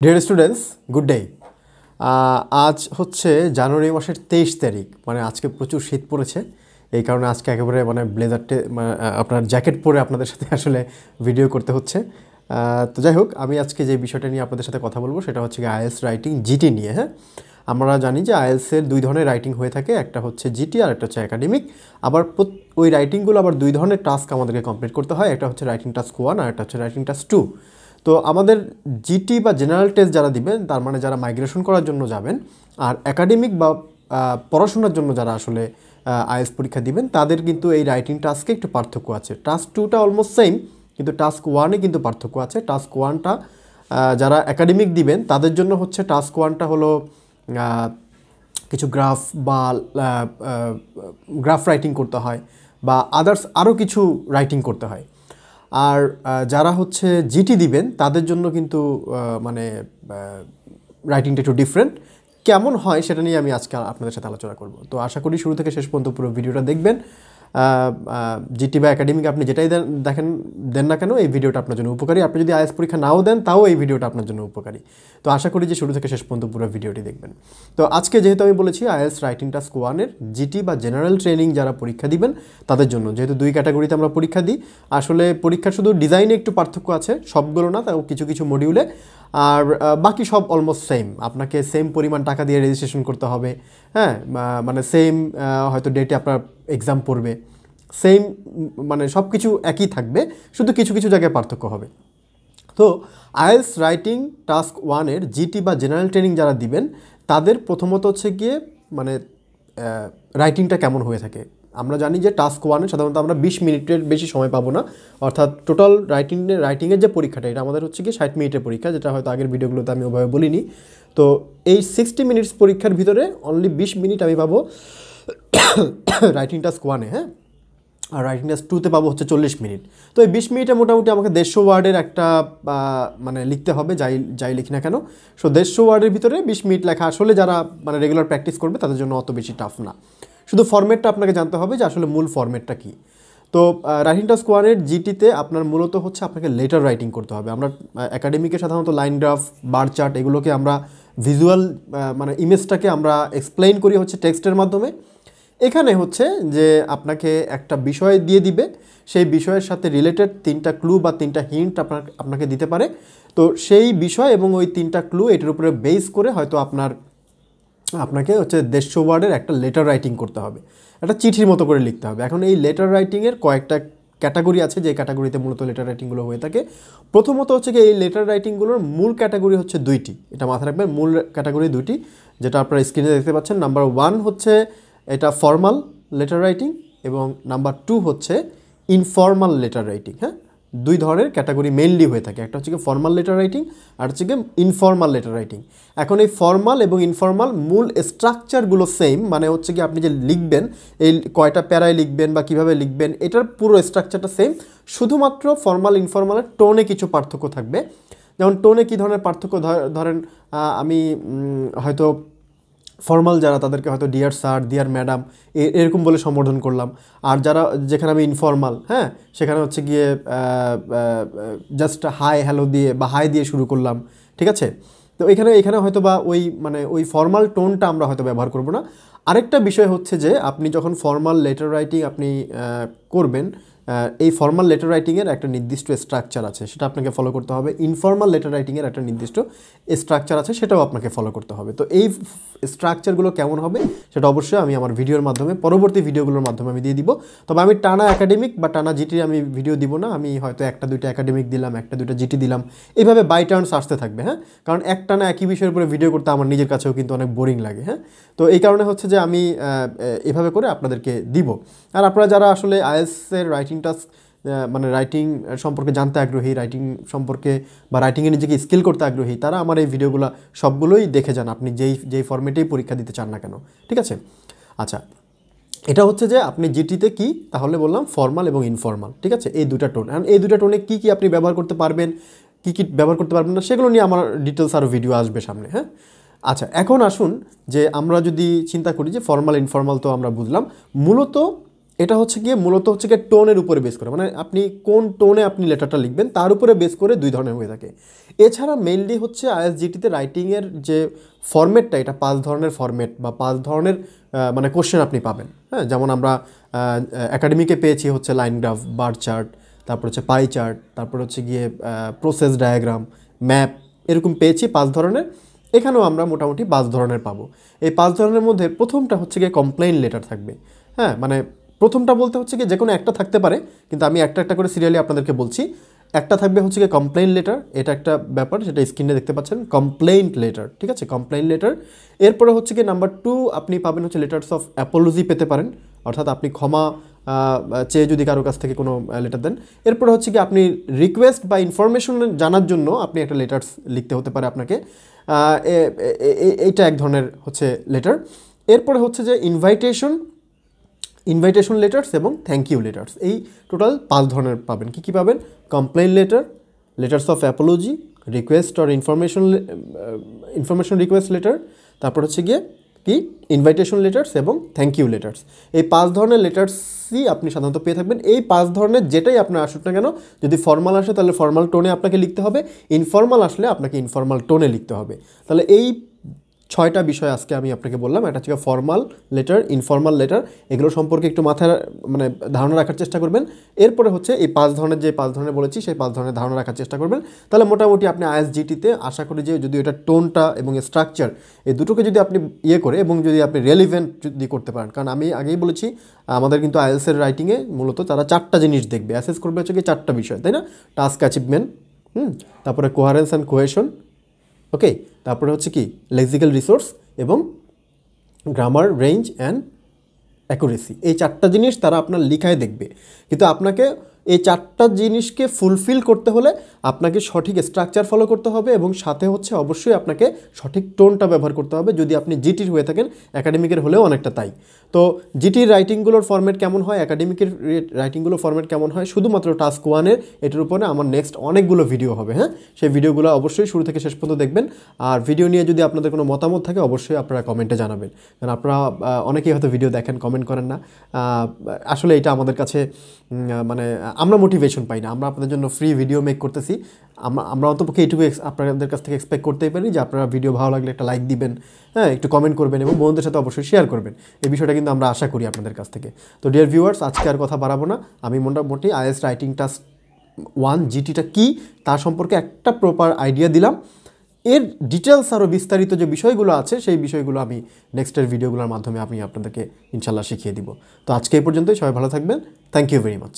Dear students, good day. আজ হচ্ছে জানুয়ারি মাসের 23 তারিখ, মানে আজকে প্রচুর শীত পড়েছে। এই কারণে আজকে একেবারে মানে ব্লেজারটে আপনার জ্যাকেট পরে আপনাদের সাথে আসলে ভিডিও করতে হচ্ছে। তো যাই হোক, আমি আজকে যে বিষয়টা নিয়ে আপনাদের সাথে কথা বলবো সেটা হচ্ছে আইএলটিএস রাইটিং জিটি নিয়ে। হ্যাঁ, আমরা জানি যে আইএলটিএসের দুই ধরনের রাইটিং হয়ে থাকে, একটা হচ্ছে জিটি আর একটা হচ্ছে একাডেমিক। আবার ওই রাইটিংগুলো আবার দুই ধরনের টাস্ক আমাদেরকে কমপ্লিট করতে হয়, একটা হচ্ছে রাইটিং টাস্ক 1 আর একটা হচ্ছে রাইটিং টাস্ক 2। তো আমাদের জিটি বা জেনারেল টেস্ট যারা দিবেন, তার মানে যারা মাইগ্রেশন করার জন্য যাবেন, আর একাডেমিক বা পড়াশোনার জন্য যারা আসলে আইএলটিএস পরীক্ষা দিবেন, তাদের কিন্তু এই রাইটিং টাস্কে একটু পার্থক্য আছে। টাস্ক 2টা অলমোস্ট সেম, কিন্তু টাস্ক 1-এ কিন্তু পার্থক্য আছে। টাস্ক 1টা যারা একাডেমিক দিবেন তাদের জন্য হচ্ছে টাস্ক 1টা হলো কিছু গ্রাফ বা গ্রাফ রাইটিং করতে হয়, বা আদার্স আরও কিছু রাইটিং করতে হয়। আর যারা হচ্ছে জিটি দিবেন তাদের জন্য কিন্তু মানে রাইটিংটা একটু ডিফারেন্ট। কেমন হয় সেটা নিয়ে আমি আজকে আপনাদের সাথে আলোচনা করব। তো আশা করি শুরু থেকে শেষ পর্যন্ত পুরো ভিডিওটা দেখবেন। জিটি বা একাডেমিক আপনি যেটাই দেন না কেন, এই ভিডিওটা আপনার জন্য উপকারী। আপনি যদি আইএলটিএস পরীক্ষা নাও দেন, তাও এই ভিডিওটা আপনার জন্য উপকারী। তো আশা করি যে শুরু থেকে শেষ পর্যন্ত পুরো ভিডিওটি দেখবেন। তো আজকে যেহেতু আমি বলেছি আইএলটিএস রাইটিং টাস্ক 1-এর জিটি বা জেনারেল ট্রেনিং যারা পরীক্ষা দিবেন তাদের জন্য, যেহেতু দুই ক্যাটাগরিতে আমরা পরীক্ষা দিই, আসলে পরীক্ষার শুধু ডিজাইনে একটু পার্থক্য আছে, সবগুলো না, তাও কিছু কিছু মডিউলে। আর বাকি সব অলমোস্ট সেম। আপনাকে সেম পরিমাণ টাকা দিয়ে রেজিস্ট্রেশন করতে হবে। হ্যাঁ, মানে সেম হয়তো ডেটে আপনার এক্সাম পড়বে, সেম মানে সব কিছু একই থাকবে, শুধু কিছু কিছু জায়গায় পার্থক্য হবে। তো আইএলটিএস রাইটিং টাস্ক 1-এর জিটি বা জেনারেল ট্রেনিং যারা দিবেন তাদের প্রথমত হচ্ছে গিয়ে মানে রাইটিংটা কেমন হয়ে থাকে। আমরা জানি যে টাস্ক 1-এ সাধারণত আমরা 20 মিনিটের বেশি সময় পাবো না, অর্থাৎ টোটাল রাইটিংয়ের যে পরীক্ষাটা, এটা আমাদের হচ্ছে কি 60 মিনিটের পরীক্ষা, যেটা হয়তো আগের ভিডিওগুলোতে আমি ওভাবে বলিনি। তো এই 60 মিনিটস পরীক্ষার ভিতরে অনলি 20 মিনিট আমি পাবো রাইটিং টাস্ক 1-এ। হ্যাঁ, আর রাইটিং টাস্ক 2-তে পাবো হচ্ছে 40 মিনিট। তো এই 20 মিনিটে মোটামুটি আমাকে 150 ওয়ার্ডের একটা মানে লিখতে হবে, যাই লিখি না কেন। সো 150 ওয়ার্ডের ভিতরে 20 মিনিট লেখা আসলে যারা মানে রেগুলার প্র্যাকটিস করবে তাদের জন্য অত বেশি টাফ না। শুধু ফরম্যাটটা আপনাকে জানতে হবে যে আসলে মূল ফরম্যাটটা কী। তো রাইটিং টাস্ক 1-এর জিটিতে আপনার মূলত হচ্ছে আপনাকে লেটার রাইটিং করতে হবে। আমরা একাডেমিকে সাধারণত লাইন গ্রাফ, বার চার্ট, এগুলোকে আমরা ভিজুয়াল মানে ইমেজটাকে আমরা এক্সপ্লেইন করি হচ্ছে টেক্সটের মাধ্যমে। এখানে হচ্ছে যে আপনাকে একটা বিষয় দিয়ে দিবে, সেই বিষয়ের সাথে রিলেটেড 3টা ক্লু বা 3টা হিন্ট আপনাকে দিতে পারে। তো সেই বিষয় এবং ওই 3টা ক্লু এটার উপরে বেস করে হয়তো আপনাকে হচ্ছে 150 ওয়ার্ডের একটা লেটার রাইটিং করতে হবে, একটা চিঠির মতো করে লিখতে হবে। এখন এই লেটার রাইটিংয়ের কয়েকটা ক্যাটাগরি আছে, যে ক্যাটাগরিতে মূলত লেটার রাইটিংগুলো হয়ে থাকে। প্রথমত হচ্ছে কি, এই লেটার রাইটিংগুলোর মূল ক্যাটাগরি হচ্ছে 2টি, এটা মাথায় রাখবেন, মূল ক্যাটাগরি 2টি, যেটা আপনারা স্ক্রিনে দেখতে পাচ্ছেন। নাম্বার 1 হচ্ছে এটা ফর্মাল লেটার রাইটিং, এবং নাম্বার 2 হচ্ছে ইনফর্মাল লেটার রাইটিং। হ্যাঁ, দুই ধরনের ক্যাটাগরি মেইনলি হয়ে থাকে, একটা হচ্ছে কি ফর্মাল লেটার রাইটিং আর হচ্ছে কি ইনফর্মাল লেটার রাইটিং। এখন এই ফর্মাল এবং ইনফর্মাল মূল স্ট্রাকচারগুলো সেম, মানে হচ্ছে কি আপনি যে লিখবেন, এই কয়টা প্যারায় লিখবেন বা কীভাবে লিখবেন, এটার পুরো স্ট্রাকচারটা সেম। শুধুমাত্র ফর্মাল ইনফর্মালের টোনে কিছু পার্থক্য থাকবে। যেমন টোনে কী ধরনের পার্থক্য, ধরেন আমি হয়তো ফর্মাল যারা তাদেরকে হয়তো ডিয়ার স্যার, ডিয়ার ম্যাডাম এরকম বলে সম্বোধন করলাম। আর যারা যেখানে আমি ইনফর্মাল, হ্যাঁ, সেখানে হচ্ছে গিয়ে জাস্ট হাই হ্যালো দিয়ে বা হাই দিয়ে শুরু করলাম। ঠিক আছে, তো এখানে হয়তো বা ওই ফর্মাল টোনটা আমরা হয়তো ব্যবহার করব না। আরেকটা বিষয় হচ্ছে যে আপনি যখন ফর্মাল লেটার রাইটিং আপনি করবেন, এই ফর্মাল লেটার রাইটিংয়ের একটা নির্দিষ্ট স্ট্রাকচার আছে, সেটা আপনাকে ফলো করতে হবে। ইনফর্মাল লেটার রাইটিংয়ের একটা নির্দিষ্ট স্ট্রাকচার আছে, সেটাও আপনাকে ফলো করতে হবে। তো এই স্ট্রাকচারগুলো কেমন হবে সেটা অবশ্যই আমি আমার ভিডিওর মাধ্যমে, পরবর্তী ভিডিওগুলোর মাধ্যমে আমি দিয়ে দিব। তবে আমি টানা একাডেমিক বা টানা জিটির আমি ভিডিও দিব না। আমি হয়তো 1-2টা একাডেমিক দিলাম, 1-2টা জিটি দিলাম, এইভাবে বাই টার্নস আসতে থাকবে। হ্যাঁ, কারণ একটানা একই বিষয়ের উপরে ভিডিও করতে আমার নিজের কাছেও কিন্তু অনেক বোরিং লাগে। হ্যাঁ, তো এই কারণে হচ্ছে যে আমি এভাবে করে আপনাদেরকে দিব। আর আপনারা যারা আসলে আইএলটিএসের রাইটিং টাস্ক মানে রাইটিং সম্পর্কে জানতে আগ্রহী, রাইটিং সম্পর্কে বা রাইটিংয়ে নিজেকে স্কিল করতে আগ্রহী, তারা আমার এই ভিডিওগুলো সবগুলোই দেখে যান, আপনি যেই ফরম্যাটেই পরীক্ষা দিতে চান না কেন। ঠিক আছে, আচ্ছা, এটা হচ্ছে যে আপনি জিটিতে কি, তাহলে বললাম ফর্মাল এবং ইনফর্মাল। ঠিক আছে, এই দুটা টোন। এখন এই দুটা টোনে কী কী আপনি ব্যবহার করতে পারবেন, কী কী ব্যবহার করতে পারবেন না, সেগুলো নিয়ে আমার ডিটেলস আরও ভিডিও আসবে সামনে। হ্যাঁ, আচ্ছা, এখন আসুন যে আমরা যদি চিন্তা করি যে ফর্মাল ইনফর্মাল তো আমরা বুঝলাম। মূলত এটা হচ্ছে গিয়ে মূলত হচ্ছে গিয়ে টোনের উপরে বেস করে, মানে আপনি কোন টোনে আপনি লেটারটা লিখবেন তার উপরে বেস করে দুই ধরনের হয়ে থাকে। এছাড়া মেইনলি হচ্ছে আইএলটিএসতে রাইটিংয়ের যে ফরম্যাটটা, এটা 5 ধরনের ফরম্যাট বা 5 ধরনের মানে কোশ্চেন আপনি পাবেন। হ্যাঁ, যেমন আমরা একাডেমিকে পেয়েছি হচ্ছে লাইন গ্রাফ, বার চার্ট, তারপর হচ্ছে পাই চার্ট, তারপর হচ্ছে গিয়ে প্রসেস ডায়াগ্রাম, ম্যাপ, এরকম পেয়েছি 5 ধরনের। এখানেও আমরা মোটামুটি 5 ধরনের পাবো। এই 5 ধরনের মধ্যে প্রথমটা হচ্ছে গিয়ে কমপ্লেইন লেটার থাকবে। হ্যাঁ, মানে প্রথমটা বলতে হচ্ছে কি যে কোনো একটা থাকতে পারে, কিন্তু আমি একটা একটা করে সিরিয়ালি আপনাদেরকে বলছি। একটা থাকবে হচ্ছে কি কমপ্লেইন লেটার, এটা একটা ব্যাপার, সেটা স্ক্রিনে দেখতে পাচ্ছেন, কমপ্লেইন্ট লেটার, ঠিক আছে, কমপ্লেইন লেটার। এরপরে হচ্ছে কি নাম্বার 2 আপনি পাবেন হচ্ছে লেটার্স অফ অ্যাপোলজি পেতে পারেন, অর্থাৎ আপনি ক্ষমা চেয়ে যদি কারো কাছ থেকে কোনো লেটার দেন। এরপরে হচ্ছে কি আপনি রিকোয়েস্ট বা ইনফরমেশন জানার জন্য আপনি একটা লেটার্স লিখতে হতে পারে আপনাকে, এইটা এক ধরনের হচ্ছে লেটার। এরপরে হচ্ছে যে ইনভাইটেশন লেটার্স এবং থ্যাংক ইউ লেটার্স, এই টোটাল 5 ধরনের পাবেন। কী কী পাবেন? Complain letter, letters of Apology, request or information request letter, তারপর হচ্ছে গিয়ে কি ইনভাইটেশন লেটার্স এবং থ্যাংক ইউ লেটার্স। এই 5 ধরনের লেটার্সই আপনি সাধারণত পেয়ে থাকবেন। এই 5 ধরনের যেটাই আপনার আসুক না কেন, যদি ফর্মাল আসে তাহলে ফর্মাল টোনে আপনাকে লিখতে হবে, ইনফর্মাল আসলে আপনাকে ইনফর্মাল টোনে লিখতে হবে। তাহলে এই 6টা বিষয় আজকে আমি আপনাকে বললাম। একটা হচ্ছে ফর্মাল লেটার, ইনফর্মাল লেটার, এগুলো সম্পর্কে একটু মাথায় মানে ধারণা রাখার চেষ্টা করবেন। এরপরে হচ্ছে এই 5 ধরনের, যে 5 ধরনের বলেছি সেই 5 ধরনের ধারণা রাখার চেষ্টা করবেন। তাহলে মোটামুটি আপনি আইএসজিটিতে আশা করি যে যদি এটা টোনটা এবং স্ট্রাকচার এই দুটোকে যদি আপনি ইয়ে করে এবং যদি আপনি রেলিভেন্ট যদি করতে পারেন, কারণ আমি আগেই বলেছি আমাদের কিন্তু আইএলসের রাইটিংয়ে মূলত তারা 4টা জিনিস দেখবে, অ্যাসেস করবে হচ্ছে কি 4টা বিষয়, তাই না? টাস্ক অ্যাচিভমেন্ট, তারপরে কোহারেন্স অ্যান্ড কোহেশন, ওকে, তারপরে হচ্ছে কি লেক্সিক্যাল রিসোর্স এবং গ্রামার, রেঞ্জ অ্যান্ড অ্যাকুরেসি। এই 4টা জিনিস তারা আপনার লিখায় দেখবে। কিন্তু আপনাকে এই 4টা জিনিসকে ফুলফিল করতে হলে আপনাকে সঠিক স্ট্রাকচার ফলো করতে হবে এবং সাথে হচ্ছে অবশ্যই আপনাকে সঠিক টোনটা ব্যবহার করতে হবে, যদি আপনি জিটির হয়ে থাকেন। একাডেমিকের হলেও অনেকটা তাই। তো জিটির রাইটিংগুলোর ফরম্যাট কেমন হয়, একাডেমিকের রাইটিংগুলোর ফরম্যাট কেমন হয়, শুধুমাত্র টাস্ক 1-এর এটার উপরে আমার নেক্সট অনেকগুলো ভিডিও হবে। হ্যাঁ, সেই ভিডিওগুলো অবশ্যই শুরু থেকে শেষ পর্যন্ত দেখবেন। আর ভিডিও নিয়ে যদি আপনাদের কোনো মতামত থাকে অবশ্যই আপনারা কমেন্টে জানাবেন, কারণ আপনারা অনেকেই হয়তো ভিডিও দেখেন, কমেন্ট করেন না। আসলে এটা আমাদের কাছে মানে আমরা মোটিভেশন পাই না। আমরা আপনাদের জন্য ফ্রি ভিডিও মেক করতেছি, আমরা অন্তপক্ষে এইটুকু আপনাদের কাছ থেকে এক্সপেক্ট করতেই পারি যে আপনারা ভিডিও ভালো লাগলে একটা লাইক দিবেন, হ্যাঁ, একটু কমেন্ট করবেন এবং বন্ধুদের সাথে অবশ্যই শেয়ার করবেন। এই বিষয়টা কিন্তু আমরা আশা করি আপনাদের কাছ থেকে। তো ডিয়ার ভিউয়ার্স, আজকে আর কথা বাড়াবো না। আমি মোটামুটি আইএলটিএস রাইটিং টাস্ক 1 জিটিটা কী তার সম্পর্কে একটা প্রপার আইডিয়া দিলাম। এর ডিটেলস আরও বিস্তারিত যে বিষয়গুলো আছে সেই বিষয়গুলো আমি নেক্সটের ভিডিওগুলোর মাধ্যমে আমি আপনাদেরকে ইনশাল্লাহ শিখিয়ে দিব। তো আজকে এই পর্যন্তই, সবাই ভালো থাকবেন। Thank you very much.